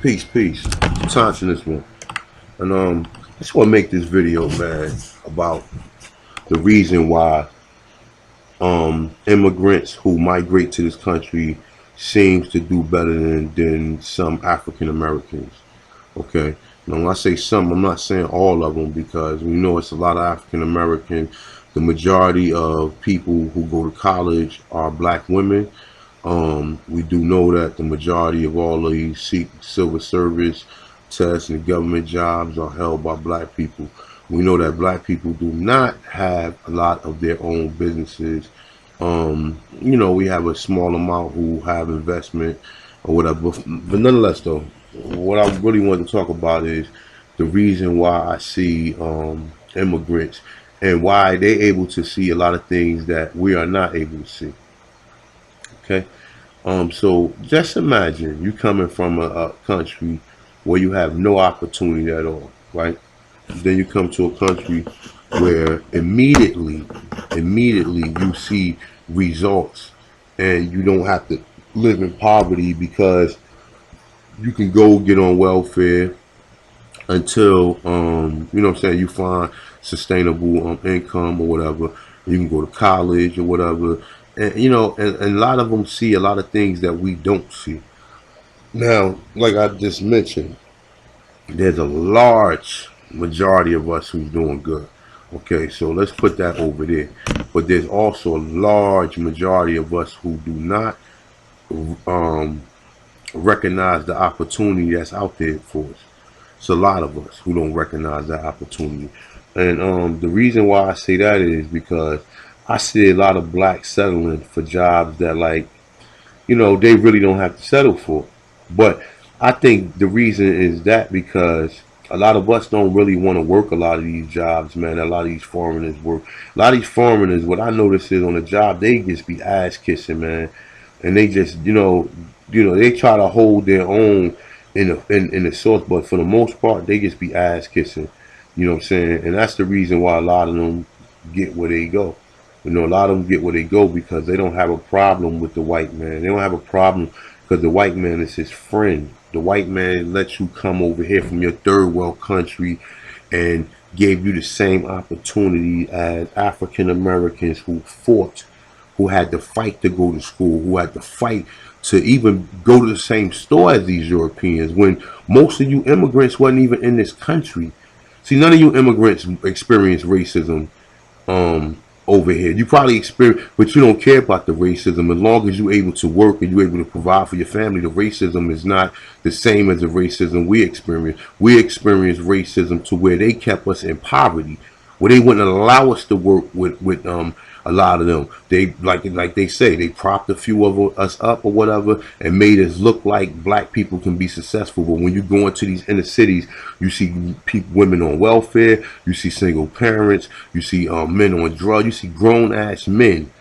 Peace. Time to this one. And I just want to make this video, man, about the reason why immigrants who migrate to this country seems to do better than some African Americans. Okay. Now, when I say some, I'm not saying all of them because we know it's a lot of African American. The majority of people who go to college are black women. We do know that the majority of all of these civil service tests and government jobs are held by black people. We know that black people do not have a lot of their own businesses. We have a small amount who have investment or whatever. But nonetheless, though, what I really want to talk about is the reason why I see immigrants and why they're able to see a lot of things that we are not able to see. Okay. So just imagine you coming from a country where you have no opportunity at all, right? Then you come to a country where immediately you see results, and you don't have to live in poverty because you can go get on welfare until what I'm saying, you find sustainable income or whatever. You can go to college or whatever, and and a lot of them see a lot of things that we don't see. Now, like I just mentioned, there's a large majority of us who's doing good. Okay, so let's put that over there. But there's also a large majority of us who do not um, recognize the opportunity that's out there for us. It's a lot of us who don't recognize that opportunity. And the reason why I say that is because I see a lot of blacks settling for jobs that, like, they really don't have to settle for. But I think the reason is that because a lot of us don't really want to work a lot of these jobs, man. A lot of these foreigners work. A lot of these foreigners, what I notice is on the job, they just be ass kissing, man. And they just, they try to hold their own in the source, but for the most part, they just be ass kissing. You know what I'm saying? And that's the reason why a lot of them get where they go. A lot of them get where they go because they don't have a problem with the white man. They don't have a problem because the white man is his friend. The white man lets you come over here from your third world country and gave you the same opportunity as African Americans who fought, who had to fight to go to school, who had to fight to even go to the same store as these Europeans when most of you immigrants wasn't even in this country. See, none of you immigrants experience racism um, over here. You probably experience, but you don't care about the racism. As long as you're able to work and you're able to provide for your family, the racism is not the same as the racism we experience. We experience racism to where they kept us in poverty, where they wouldn't allow us to work with a lot of them. They like they say they propped a few of us up or whatever and made us look like black people can be successful. But when you go into these inner cities, you see women on welfare, you see single parents, you see men on drugs, you see grown ass men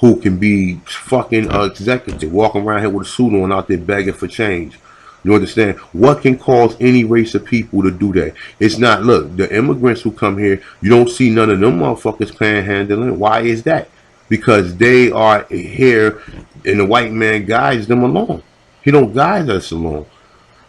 who can be fucking executive, walking around here with a suit on out there begging for change. You understand? What can cause any race of people to do that? It's not, look, the immigrants who come here, you don't see none of them motherfuckers panhandling. Why is that? Because they are here and the white man guides them along. He don't guide us along.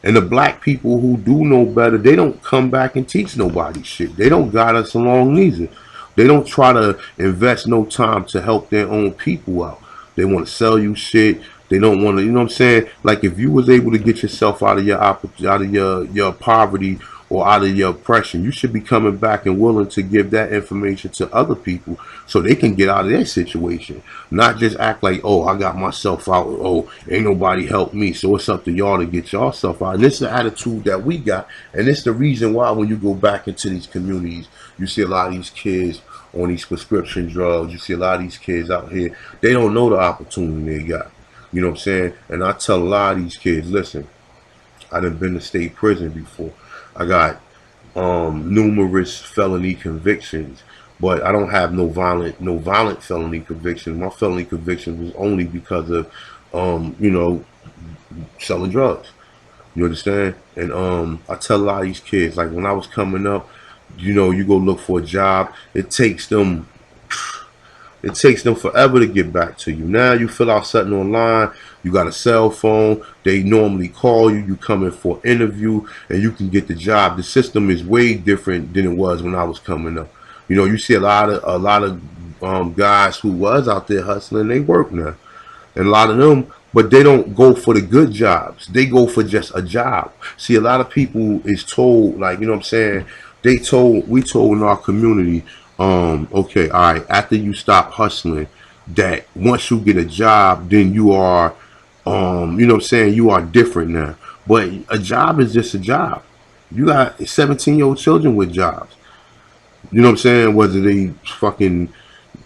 And the black people who do know better, they don't come back and teach nobody shit. They don't guide us along neither. They don't try to invest no time to help their own people out. They want to sell you shit. They don't want to, you know what I'm saying? Like if you was able to get yourself out of your poverty or out of your oppression, you should be coming back and willing to give that information to other people so they can get out of their situation. Not just act like, oh, I got myself out. Oh, ain't nobody helped me. So it's up to y'all to get yourself out. And this is the attitude that we got. And it's the reason why when you go back into these communities, you see a lot of these kids on these prescription drugs. You see a lot of these kids out here. They don't know the opportunity they got. You know what I'm saying? And I tell a lot of these kids, listen, I done been to state prison before. I got numerous felony convictions, but I don't have no violent felony convictions. My felony conviction was only because of selling drugs. You understand? And I tell a lot of these kids, like when I was coming up, you go look for a job. It takes them It takes them forever to get back to you. Now you fill out something online, you got a cell phone, they normally call you, you come in for an interview, and you can get the job. The system is way different than it was when I was coming up. You know, you see a lot of guys who was out there hustling, they work now. And a lot of them, but they don't go for the good jobs. They go for just a job. See, a lot of people is told, like, you know what I'm saying? We told in our community, okay, all right, after you stop hustling, that once you get a job, then you are, you know what I'm saying, you are different now. But a job is just a job. You got 17-year-old children with jobs. You know what I'm saying? Whether they fucking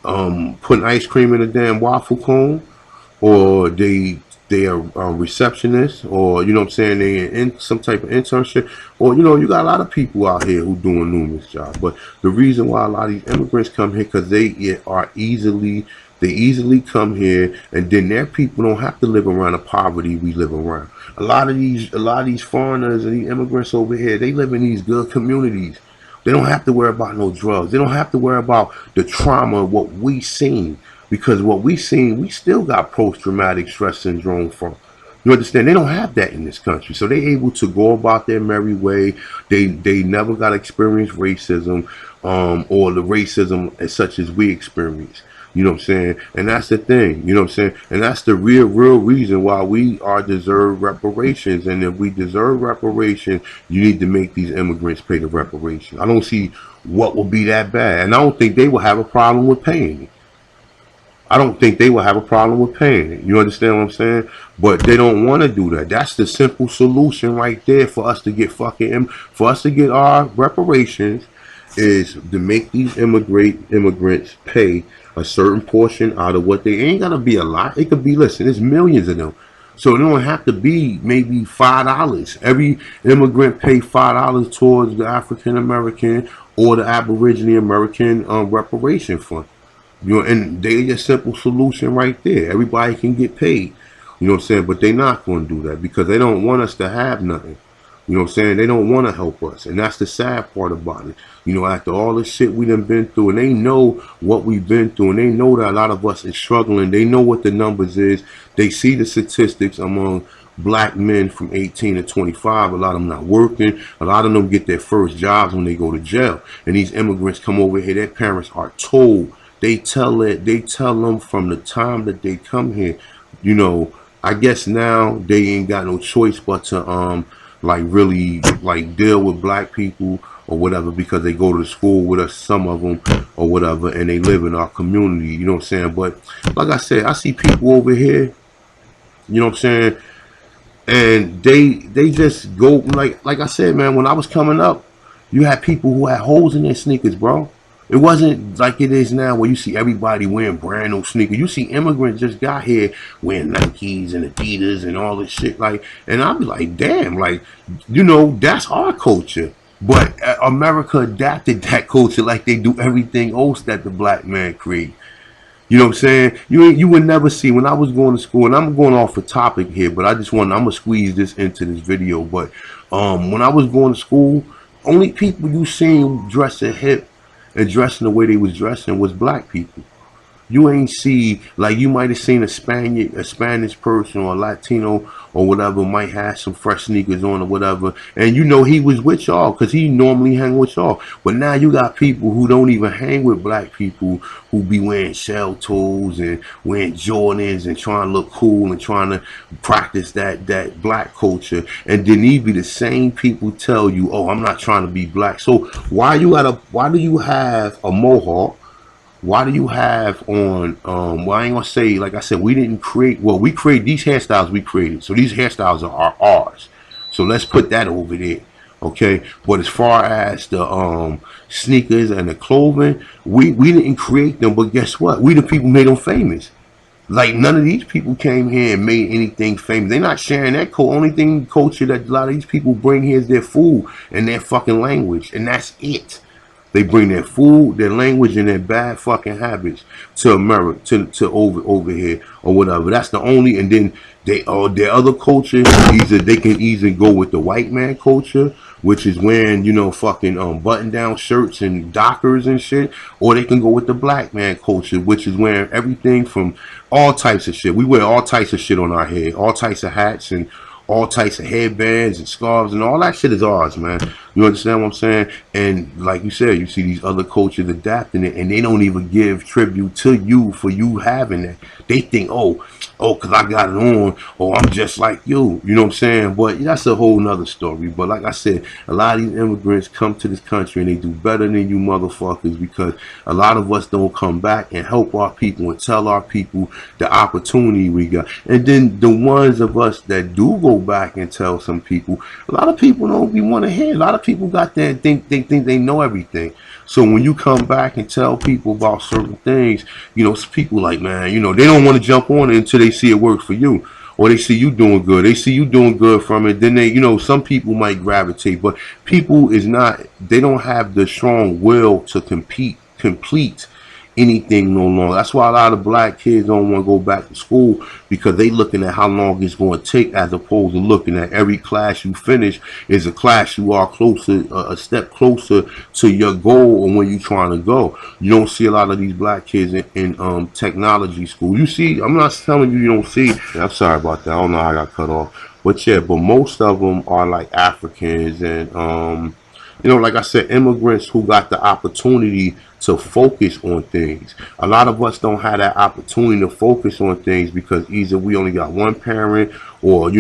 putting ice cream in a damn waffle cone, or they are receptionists, or you know what I'm saying, they in some type of internship, or you know, you got a lot of people out here who doing numerous jobs. But the reason why a lot of these immigrants come here, because they easily come here, and then their people don't have to live around the poverty we live around. A lot of these foreigners and these immigrants over here, they live in these good communities. They don't have to worry about no drugs. They don't have to worry about the trauma of what we seen. Because what we seen, we still got post-traumatic stress syndrome from. You understand? They don't have that in this country. So they able to go about their merry way. They never got to experience racism, or the racism as such as we experience. You know what I'm saying? And that's the thing. You know what I'm saying? And that's the real reason why we are deserve reparations. And if we deserve reparations, you need to make these immigrants pay the reparations. I don't see what will be that bad. And I don't think they will have a problem with paying it. I don't think they will have a problem with paying it. You understand what I'm saying? But they don't want to do that. That's the simple solution right there for us to get for us to get our reparations, is to make these immigrants pay a certain portion out of what they ain't gotta be a lot. It could be, listen, there's millions of them. So it don't have to be maybe $5. Every immigrant pay $5 towards the African American or the Aboriginal American reparation fund. You know, and they a simple solution right there. Everybody can get paid. You know what I'm saying? But they not going to do that because they don't want us to have nothing. You know what I'm saying? They don't want to help us. And that's the sad part about it. You know, after all the shit we done been through, and they know what we've been through, and they know that a lot of us is struggling. They know what the numbers is. They see the statistics among black men from 18 to 25. A lot of them not working. A lot of them get their first jobs when they go to jail. And these immigrants come over here. Their parents are told. They tell them from the time that they come here, you know, I guess now they ain't got no choice but to like really like deal with black people or whatever, because they go to school with us, some of them, or whatever, and they live in our community, you know what I'm saying? But like I said, I see people over here, you know what I'm saying, and they just go like I said, man, when I was coming up, you had people who had holes in their sneakers, bro. It wasn't like it is now where you see everybody wearing brand new sneakers. You see immigrants just got here wearing Nikes and Adidas and all this shit. Like, and I'll be like, damn, like, you know, that's our culture. But America adapted that culture like they do everything else that the black man created. You know what I'm saying? You would never see, when I was going to school, and I'm going off a topic here, but I'm gonna squeeze this into this video. But when I was going to school, only people you seen dressing hip and dressing the way they was dressing was black people. You ain't see, like, you might have seen a Spanish person or a Latino or whatever might have some fresh sneakers on or whatever, and you know he was with y'all because he normally hang with y'all. But now you got people who don't even hang with black people, who be wearing shell toes and wearing Jordans and trying to look cool and trying to practice that black culture, and then these be the same people tell you, oh, I'm not trying to be black. So why do you have a mohawk? Why do you have on, well, I ain't gonna say, like I said, we didn't create, well, we created these hairstyles, we created. So these hairstyles are ours. So let's put that over there. Okay. But as far as the sneakers and the clothing, we didn't create them, but guess what? We the people made them famous. Like, none of these people came here and made anything famous. They're not sharing that only thing culture that a lot of these people bring here is their food and their fucking language. And that's it. They bring their food, their language, and their bad fucking habits to America, to over here or whatever. That's the only. And then their other culture, either they can either go with the white man culture, which is wearing, fucking button down shirts and dockers and shit, or they can go with the black man culture, which is wearing everything from all types of shit. We wear all types of shit on our head, all types of hats and all types of headbands and scarves and all that shit is ours, man. You understand what I'm saying? And like you said, you see these other cultures adapting it, and they don't even give tribute to you for you having that. They think, cause I got it on, or I'm just like you. You know what I'm saying? But that's a whole nother story. But like I said, a lot of these immigrants come to this country and they do better than you motherfuckers, because a lot of us don't come back and help our people and tell our people the opportunity we got. And then the ones of us that do go back and tell some people, a lot of people don't be want to hear. A lot of people got there and think they know everything. So when you come back and tell people about certain things, people like, man, they don't want to jump on it until they see it work for you, or they see you doing good. They see you doing good from it. Then some people might gravitate, but people is not. They don't have the strong will to complete anything no longer. That's why a lot of black kids don't want to go back to school, because they looking at how long it's going to take, as opposed to looking at every class you finish is a class you are closer, a step closer to your goal and where you're trying to go. You don't see a lot of these black kids in technology school. You see, I'm not telling you don't see. I'm sorry about that. I don't know how I got cut off, but yeah, but most of them are like Africans and like I said, immigrants who got the opportunity to focus on things. A lot of us don't have that opportunity to focus on things because either we only got one parent, or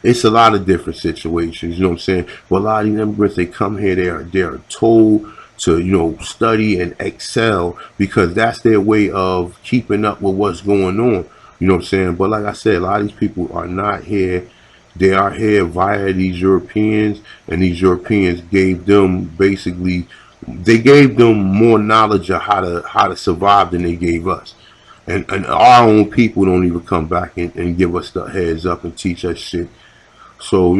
it's a lot of different situations. You know what I'm saying? But a lot of these immigrants, they come here, they are told to study and excel, because that's their way of keeping up with what's going on. You know what I'm saying? But like I said, a lot of these people are not here. They are here via these Europeans, and these Europeans gave them they gave them more knowledge of how to survive than they gave us. And our own people don't even come back and give us the heads up and teach us shit. So,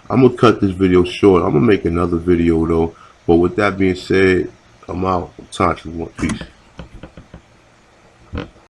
I'm gonna cut this video short. I'm gonna make another video though. But with that being said, I'm out. Time to one. Peace.